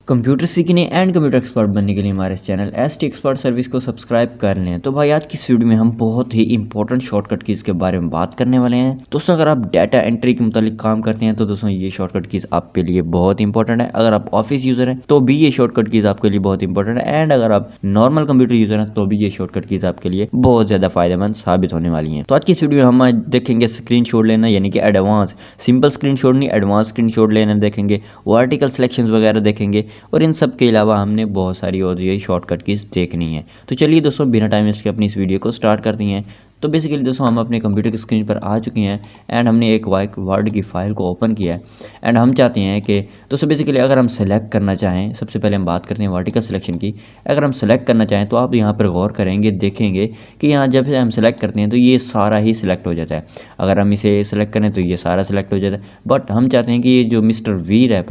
Computer सीखने and computer expert बनने के लिए हमारे इस चैनल एसटी एक्सपर्ट सर्विस को सब्सक्राइब कर लें। तो भाई आज की इस वीडियो में हम बहुत ही इंपॉर्टेंट शॉर्टकट कीज़ के बारे में बात करने वाले हैं। दोस्तों अगर आप डाटा एंट्री के मुतालिक काम करते हैं तो दोस्तों ये शॉर्टकट कीज़ आपके लिए बहुत इंपॉर्टेंट है। अगर आप ऑफिस यूज़र हैं तो भी ये शॉर्टकट कीज़ आपके लिए बहुत इंपॉर्टेंट है, एंड अगर आप नॉर्मल कंप्यूटर यूज़र हैं तो भी ये शॉर्टकट कीज़ आपके लिए बहुत ज़्यादा फायदेमंद साबित होने वाली हैं। तो आज की इस वीडियो में हम आज देखेंगे स्क्रीन शॉट लेना, यानी कि एडवांस, सिंपल स्क्रीन शॉट नहीं एडवांस स्क्रीन शॉट लेना देखेंगे, वर्टिकल सिलेक्शन वगैरह देखेंगे, और इन सब के अलावा हमने बहुत सारी और ये शॉर्टकट कीज़ देखनी है। तो चलिए दोस्तों बिना टाइम वेस्ट के अपनी इस वीडियो को स्टार्ट करते हैं। तो बेसिकली दोस्तों हम अपने कंप्यूटर की स्क्रीन पर आ चुके हैं एंड हमने एक वर्ड की फ़ाइल को ओपन किया है एंड हम चाहते हैं कि दोस्तों बेसिकली अगर हम सेलेक्ट करना चाहें, सबसे पहले हम बात करते हैं वर्टिकल सिलेक्शन की। अगर हम सेलेक्ट करना चाहें तो आप यहाँ पर गौर करेंगे, देखेंगे कि यहाँ जब हम सेलेक्ट करते हैं तो ये सारा ही सिलेक्ट हो जाता है। अगर हम इसे सेलेक्ट करें तो ये सारा सेलेक्ट हो जाता है, बट हम चाहते हैं कि ये जो मिस्टर रह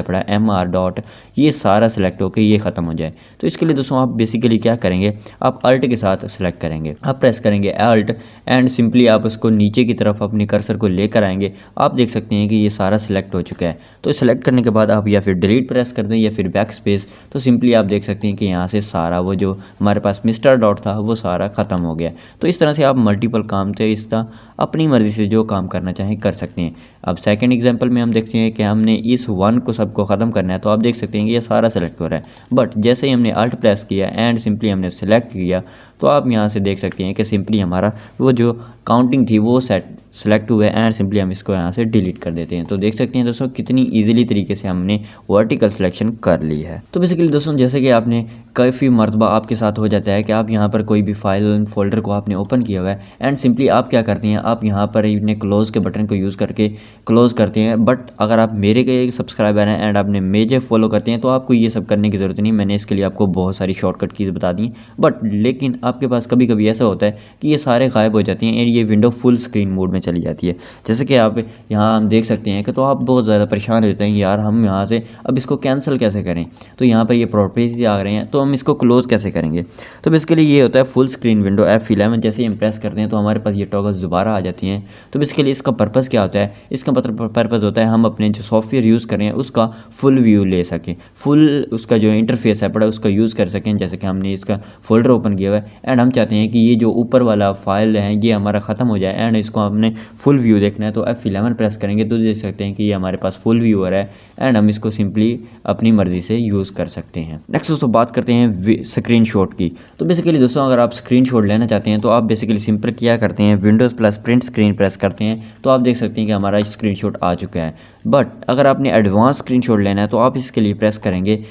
पड़ा MR डॉट, ये सारा सेलेक्ट होकर ये ख़त्म हो जाए। तो इसके लिए दोस्तों आप बेसिकली क्या करेंगे, आप अल्ट के साथ सेलेक्ट करेंगे, आप प्रेस करेंगे अल्ट एंड सिंपली आप उसको नीचे की तरफ अपने कर्सर को लेकर आएंगे। आप देख सकते हैं कि ये सारा सिलेक्ट हो चुका है। तो सिलेक्ट करने के बाद आप या फिर डिलीट प्रेस कर दें या फिर बैक स्पेस, तो सिंपली आप देख सकते हैं कि यहाँ से सारा वो जो हमारे पास मिस्टर डॉट था वो सारा ख़त्म हो गया। तो इस तरह से आप मल्टीपल काम थे इसका अपनी मर्ज़ी से जो काम करना चाहें कर सकते हैं। अब सेकेंड एग्जाम्पल में हम देखते हैं कि हमने इस वन को सबको ख़त्म करना है, तो आप देख सकते हैं कि ये सारा सेलेक्ट हो रहा है, बट जैसे ही हमने अल्ट प्रेस किया एंड सिंपली हमने सेलेक्ट किया तो आप यहाँ से देख सकते हैं कि सिंपली हमारा वो जो काउंटिंग थी वो सेलेक्ट हुआ है एंड सिंपली हम इसको यहाँ से डिलीट कर देते हैं। तो देख सकते हैं दोस्तों कितनी इजीली तरीके से हमने वर्टिकल सिलेक्शन कर ली है। तो बेसिकली दोस्तों जैसे कि आपने काफ़ी मरतबा आपके साथ हो जाता है कि आप यहाँ पर कोई भी फाइल फोल्डर को आपने ओपन किया हुआ है एंड सिंपली आप क्या करते हैं, आप यहाँ पर अपने क्लोज़ के बटन को यूज़ करके क्लोज़ करते हैं। बट अगर आप मेरे के सब्सक्राइबर हैं एंड आपने मेजर फॉलो करते हैं तो आपको ये सब करने की ज़रूरत नहीं। मैंने इसके लिए आपको बहुत सारी शॉर्टकट कीज़ बता दी, बट लेकिन आपके पास कभी कभी ऐसा होता है कि ये सारे गायब हो जाती हैं एंड ये विंडो फुल स्क्रीन मोड में चली जाती है। जैसे कि आप यहाँ हम देख सकते हैं कि तो आप बहुत ज़्यादा परेशान रहते हैं, यार हम यहाँ से अब इसको कैंसिल कैसे करें। तो यहाँ पर ये प्रॉपर्टीज आ रहे हैं, तो हम इसको क्लोज़ कैसे करेंगे। तो बेसिकली ये होता है फुल स्क्रीन विंडो F11, जैसे ही हम प्रेस करते हैं तो हमारे पास ये टॉगल्स दोबारा आ जाती हैं। तो बेसिकली इसका पर्पज़ क्या होता है, इसका पर्पज़ होता है हम अपने जो सॉफ्टवेयर यूज़ कर रहे हैं उसका फुल व्यू ले सकें, फुल उसका जो इंटरफेस है पड़ा उसका यूज़ कर सकें। जैसे कि हमने इसका फोल्डर ओपन किया हुआ है एंड हम चाहते हैं कि ये जो ऊपर वाला फाइल है ये हमारा ख़त्म हो जाए एंड इसको हमने फुल व्यू देखना है, तो F11 प्रेस करेंगे तो देख सकते हैं कि ये हमारे पास फुल व्यू हो रहा है एंड हम इसको सिंपली अपनी मर्ज़ी से यूज़ कर सकते हैं। नेक्स्ट दोस्तों बात करते हैं स्क्रीनशॉट की। तो बेसिकली दोस्तों अगर आप स्क्रीनशॉट लेना चाहते हैं तो आप बेसिकली सिंपल क्या करते हैं, Windows plus print screen press करते हैं, तो आप देख सकते हैं कि हमारा स्क्रीनशॉट आ चुका है। बट अगर आपने एडवांस स्क्रीनशॉट लेना है तो आप इसके लिए प्रेस करेंगे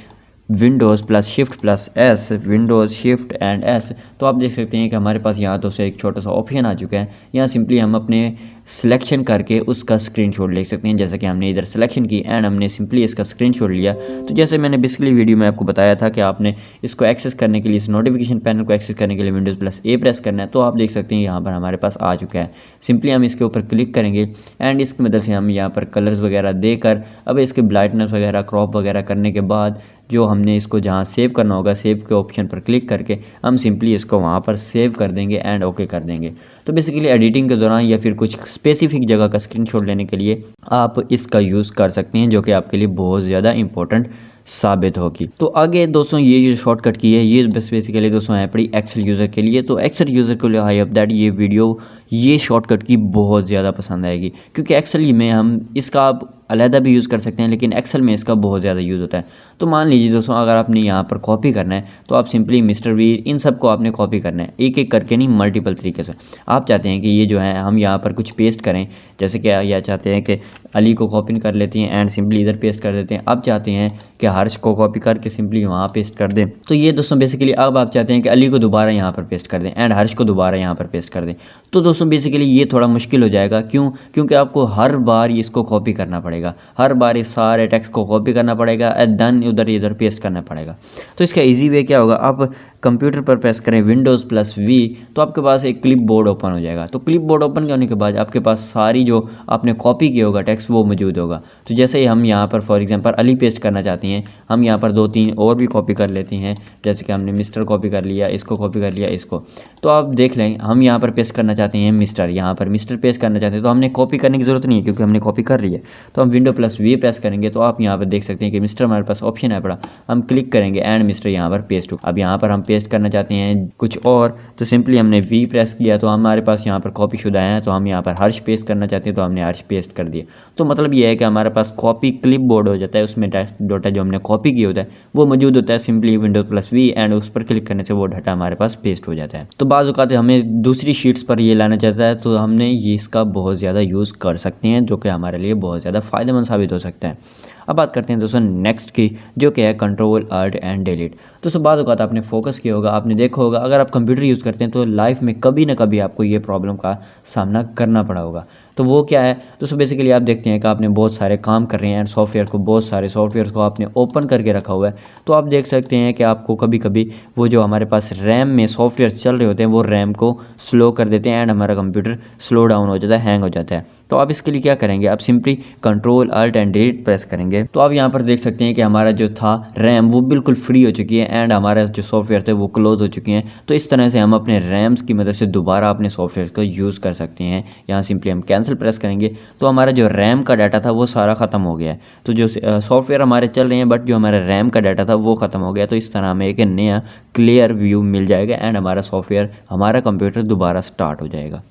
Windows plus shift plus S, Windows shift and S. तो आप देख सकते हैं कि हमारे पास यहाँ तो से एक छोटा सा ऑप्शन आ चुका है। यहाँ सिंपली हम अपने सिलेक्शन करके उसका स्क्रीनशॉट ले सकते हैं। जैसे कि हमने इधर सिलेक्शन की एंड हमने सिंपली इसका स्क्रीनशॉट लिया। तो जैसे मैंने बेसिकली वीडियो में आपको बताया था कि आपने इसको एक्सेस करने के लिए, इस नोटिफिकेशन पैनल को एक्सेस करने के लिए विंडोज़ प्लस ए प्रेस करना है। तो आप देख सकते हैं यहाँ पर हमारे पास आ चुका है। सिंपली हम इसके ऊपर क्लिक करेंगे एंड इसकी मदद से हम यहाँ पर कलर्स वगैरह देकर अब इसके ब्राइटनेस वगैरह क्रॉप वगैरह करने के बाद जो हमने इसको जहाँ सेव करना होगा, सेव के ऑप्शन पर क्लिक करके हम सिंपली इसको वहाँ पर सेव कर देंगे एंड ओके कर देंगे। तो बेसिकली एडिटिंग के दौरान या फिर कुछ स्पेसिफिक जगह का स्क्रीनशॉट लेने के लिए आप इसका यूज़ कर सकते हैं, जो कि आपके लिए बहुत ज़्यादा इंपॉर्टेंट साबित होगी। तो आगे दोस्तों ये जो शॉर्टकट की है ये बस बेसिकली दोस्तों है पड़ी एक्सेल यूज़र के लिए। तो एक्सेल यूज़र को लिए आई होप दैट ये वीडियो ये शॉर्टकट की बहुत ज़्यादा पसंद आएगी, क्योंकि एक्सेल में हम इसका आप अलहदा भी यूज़ कर सकते हैं लेकिन एक्सेल में इसका बहुत ज़्यादा यूज़ होता है। तो मान लीजिए दोस्तों अगर आपने यहाँ पर कॉपी करना है तो आप सिंपली मिस्टर वी इन सब को आपने कॉपी करना है, एक एक करके नहीं मल्टीपल तरीके से। आप चाहते हैं कि ये जो है हम यहाँ पर कुछ पेस्ट करें, जैसे कि या चाहते हैं कि अली को कॉपी कर लेते हैं एंड सिंपली इधर पेस्ट कर देते हैं। अब चाहते हैं कि हर्ष को कॉपी करके सिंपली वहाँ पेस्ट कर दें। तो ये दोस्तों बेसिकली अब आप चाहते हैं कि अली को दोबारा यहाँ पर पेस्ट कर दें एंड हर्ष को दोबारा यहाँ पर पेस्ट कर दें। तो दोस्तों बेसिकली ये थोड़ा मुश्किल हो जाएगा। क्यों? क्योंकि आपको हर बार इसको कॉपी करना पड़ेगा, हर बार इस सारे टेक्स्ट को कॉपी करना पड़ेगा एंड देन इधर पेस्ट करना पड़ेगा। तो इसका इजी वे क्या होगा, आप कंप्यूटर पर प्रेस करें विंडोज़ प्लस वी, तो आपके पास एक क्लिप बोर्ड ओपन हो जाएगा। तो क्लिप बोर्ड ओपन होने के बाद आपके पास सारी जो आपने कॉपी किया होगा टेक्स्ट वो मौजूद होगा। तो जैसे ही हम यहाँ पर फॉर एग्जांपल अली पेस्ट करना चाहते हैं, हम यहाँ पर 2-3 और भी कॉपी कर लेते हैं। जैसे कि हमने मिस्टर कॉपी कर लिया, इसको कॉपी कर लिया, इसको। तो आप देख लें हम यहाँ पर पेस्ट करना चाहते हैं हैं मिस्टर, यहाँ पर मिस्टर पेस्ट करना चाहते हैं तो हमने कॉपी करने की ज़रूरत नहीं है क्योंकि हमने कॉपी कर रही है। तो हम विंडो प्लस वी प्रेस करेंगे तो आप यहाँ पर देख सकते हैं कि मिस्टर हमारे पास ऑप्शन है पड़ा, हम क्लिक करेंगे एंड मिस्टर यहाँ पर पेस्ट हो। अब यहाँ पर हम पेस्ट करना चाहते हैं कुछ और, तो सिंपली हमने वी प्रेस किया तो हमारे पास यहाँ पर कॉपी शुदा है, तो हम यहाँ पर हर्ष पेस्ट करना चाहते हैं तो हमने हर्ष पेस्ट कर दिया। तो मतलब ये है कि हमारे पास कॉपी क्लिप बोर्ड हो जाता है, उसमें डाटा जो हमने कॉपी किया होता है वो मौजूद होता है। Simply window plus V and उस पर क्लिक करने से वो डाटा हमारे पास पेस्ट हो जाता है। तो बाज़ औक़ात हमें दूसरी शीट्स पर ये लाना चाहता है तो हमने ये इसका बहुत ज़्यादा यूज़ कर सकते हैं, जो कि हमारे लिए बहुत ज़्यादा फ़ायदेमंद साबित हो सकता है। अब बात करते हैं दोस्तों नेक्स्ट की, जो कि है कंट्रोल अल्ट एंड डिलीट। दोस्तों बात औक़ात आपने फोकस किया होगा, आपने देखा होगा अगर आप कंप्यूटर यूज़ करते हैं तो लाइफ में कभी ना कभी आपको ये प्रॉब्लम का सामना करना पड़ा होगा। तो वो क्या है दोस्तों, बेसिकली आप देखते हैं कि आपने बहुत सारे काम कर रहे हैं एंड बहुत सारे सॉफ्टवेयर को आपने ओपन करके रखा हुआ है, तो आप देख सकते हैं कि आपको कभी कभी वो जो हमारे पास रैम में सॉफ्टवेयर चल रहे होते हैं वो रैम को स्लो कर देते हैं एंड हमारा कंप्यूटर स्लो डाउन हो जाता है, हैंग हो जाता है। तो आप इसके लिए क्या करेंगे, आप simply control alt and delete press करेंगे तो आप यहाँ पर देख सकते हैं कि हमारा जो था रैम वो बिल्कुल फ्री हो चुकी है एंड हमारा जो सॉफ्टवेयर थे वो क्लोज हो चुके हैं। तो इस तरह से हम अपने रैम्स की मदद से दोबारा अपने सॉफ्टवेयर को यूज़ कर सकते हैं। यहाँ सिंपली हम कैंसिल प्रेस करेंगे तो हमारा जो रैम का डाटा था वो सारा ख़त्म हो गया है। तो जो सॉफ्टवेयर हमारे चल रहे हैं बट जो हमारा रैम का डाटा था वो ख़त्म हो गया। तो इस तरह हमें एक नया क्लियर व्यू मिल जाएगा एंड हमारा सॉफ्टवेयर हमारा कंप्यूटर दोबारा स्टार्ट हो जाएगा।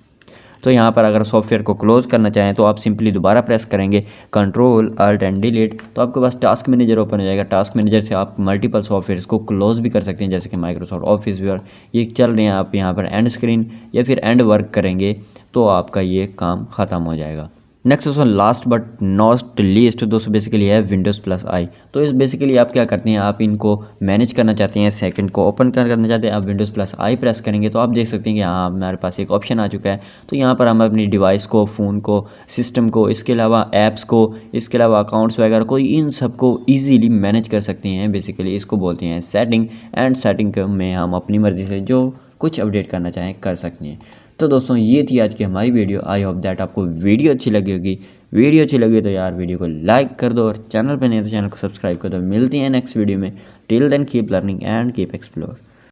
तो यहाँ पर अगर सॉफ्टवेयर को क्लोज करना चाहें तो आप सिंपली दोबारा प्रेस करेंगे कंट्रोल अल्ट एंड डिलीट, तो आपके पास टास्क मैनेजर ओपन हो जाएगा। टास्क मैनेजर से आप मल्टीपल सॉफ्टवेयर को क्लोज भी कर सकते हैं, जैसे कि माइक्रोसॉफ्ट ऑफिस वर्क ये चल रहे हैं। आप यहाँ पर एंड स्क्रीन या फिर एंड वर्क करेंगे तो आपका ये काम ख़त्म हो जाएगा। नेक्स्ट दोस्तों लास्ट बट नॉट लीस्ट दोस्तों बेसिकली है विंडोज़ प्लस आई। तो इस बेसिकली आप क्या करते हैं, आप इनको मैनेज करना चाहते हैं, सेकंड को ओपन करना चाहते हैं, आप विंडोज़ प्लस आई प्रेस करेंगे तो आप देख सकते हैं कि यहाँ हमारे पास एक ऑप्शन आ चुका है। तो यहाँ पर हम अपनी डिवाइस को, फ़ोन को, सिस्टम को, इसके अलावा ऐप्स को, इसके अलावा अकाउंट्स वगैरह को, इन सबको ईजीली मैनेज कर सकते हैं। बेसिकली इसको बोलते हैं सेटिंग एंड सेटिंग में हम अपनी मर्ज़ी से जो कुछ अपडेट करना चाहें कर सकते हैं। तो दोस्तों ये थी आज की हमारी वीडियो। आई होप दैट आपको वीडियो अच्छी लगी होगी। वीडियो अच्छी लगी तो यार वीडियो को लाइक कर दो और चैनल पे नहीं तो चैनल को सब्सक्राइब कर दो। मिलती हैं नेक्स्ट वीडियो में। Till then keep learning and keep explore.